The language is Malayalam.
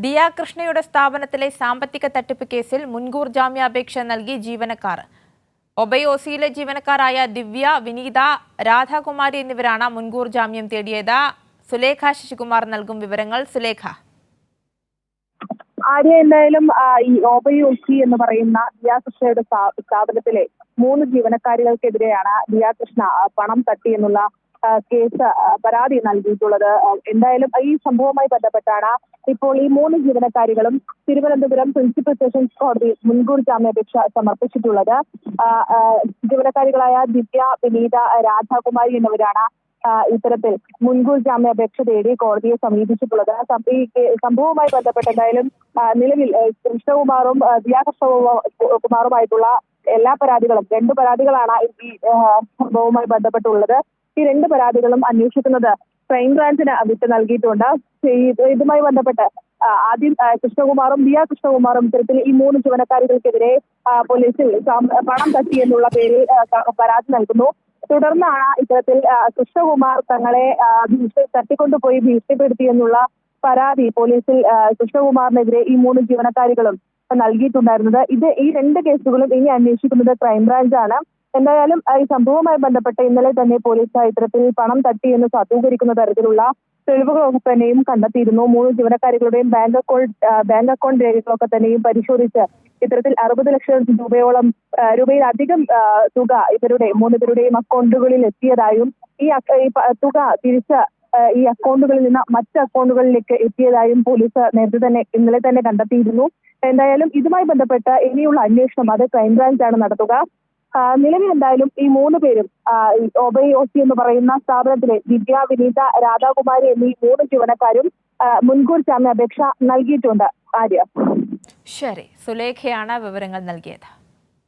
ദിയ കൃഷ്ണയുടെ സ്ഥാപനത്തിലെ സാമ്പത്തിക തട്ടിപ്പ് കേസിൽ മുൻകൂർ ജാമ്യാപേക്ഷ നൽകി ജീവനക്കാർ. ഒബൈ ഒസിയിലെ ജീവനക്കാരായ ദിവ്യ, വിനീത, രാധാകുമാരി എന്നിവരാണ് മുൻകൂർ ജാമ്യം തേടിയത്. സുലേഖ ശശികുമാർ നൽകും വിവരങ്ങൾ. സുലേഖ. എന്തായാലും ഈ ഒബൈ ഒസി എന്ന് പറയുന്ന ദിയ കൃഷ്ണയുടെ സ്ഥാപനത്തിലെ 3 ജീവനക്കാരികൾക്കെതിരെയാണ് ദിയ കൃഷ്ണ പണം തട്ടി എന്നുള്ള കേസ് പരാതി നൽകിയിട്ടുള്ളത്. എന്തായാലും ഈ സംഭവവുമായി ബന്ധപ്പെട്ടാണ് ഇപ്പോൾ ഈ 3 ജീവനക്കാരികളും തിരുവനന്തപുരം പ്രിൻസിപ്പൽ സെഷൻസ് കോടതി മുൻകൂർ ജാമ്യാപേക്ഷ സമർപ്പിച്ചിട്ടുള്ളത്. ജീവനക്കാരികളായ ദിവ്യ, വിനീത, രാധാകുമാരി എന്നിവരാണ് ഇത്തരത്തിൽ മുൻകൂർ ജാമ്യാപേക്ഷ തേടി കോടതിയെ സമീപിച്ചിട്ടുള്ളത്. ഈ സംഭവവുമായി ബന്ധപ്പെട്ട് എന്തായാലും നിലവിൽ കൃഷ്ണകുമാറും ദിയ കൃഷ്ണകുമാറുമായിട്ടുള്ള എല്ലാ പരാതികളും 2 പരാതികളാണ് ഈ സംഭവവുമായി ബന്ധപ്പെട്ടുള്ളത്. ഈ 2 പരാതികളും അന്വേഷിക്കുന്നത് ക്രൈംബ്രാഞ്ചിന് വിട്ട് നൽകിയിട്ടുണ്ട്. ഇതുമായി ബന്ധപ്പെട്ട് ആദ്യം കൃഷ്ണകുമാറും ദിയ കൃഷ്ണകുമാറും ഇത്തരത്തിൽ ഈ 3 ജീവനക്കാരികൾക്കെതിരെ പോലീസിൽ പണം തട്ടി എന്നുള്ള പേരിൽ പരാതി നൽകുന്നു. തുടർന്നാണ് ഇത്തരത്തിൽ കൃഷ്ണകുമാർ തങ്ങളെ തട്ടിക്കൊണ്ടുപോയി ഭീഷണിപ്പെടുത്തി എന്നുള്ള പരാതി പോലീസിൽ കൃഷ്ണകുമാറിനെതിരെ ഈ 3 ജീവനക്കാരികളും നൽകിയിട്ടുണ്ടായിരുന്നത്. ഈ 2 കേസുകളും ഇനി അന്വേഷിക്കുന്നത് ക്രൈംബ്രാഞ്ചാണ്. എന്തായാലും ഈ സംഭവവുമായി ബന്ധപ്പെട്ട് ഇന്നലെ തന്നെ പോലീസ് ഇത്തരത്തിൽ പണം തട്ടി എന്ന് സാധൂകരിക്കുന്ന തരത്തിലുള്ള തെളിവുകളൊക്കെ തന്നെയും കണ്ടെത്തിയിരുന്നു. 3 ജീവനക്കാരികളുടെയും ബാങ്ക് അക്കൗണ്ട് രേഖകളൊക്കെ തന്നെയും പരിശോധിച്ച് ഇത്തരത്തിൽ 60 ലക്ഷം രൂപയിലധികം തുക 3 പേരുടെയും അക്കൗണ്ടുകളിൽ എത്തിയതായും ഈ തുക തിരിച്ച് ഈ അക്കൗണ്ടുകളിൽ നിന്ന് മറ്റ് അക്കൗണ്ടുകളിലേക്ക് എത്തിയതായും പോലീസ് ഇന്നലെ തന്നെ കണ്ടെത്തിയിരുന്നു. എന്തായാലും ഇതുമായി ബന്ധപ്പെട്ട് ഇനിയുള്ള അന്വേഷണം അത് ക്രൈംബ്രാഞ്ചാണ് നടത്തുക. നിലവിൽ എന്തായാലും ഈ 3 പേരും ഒബൈ ഒസി എന്ന് പറയുന്ന സ്ഥാപനത്തിലെ ദിവ്യ, വിനീത, രാധാകുമാരി എന്നീ 3 ജീവനക്കാരും മുൻകൂർ ജാമ്യാപേക്ഷ നൽകിയിട്ടുണ്ട്. ശരി, സുലേഖയാണ് വിവരങ്ങൾ നൽകിയത്.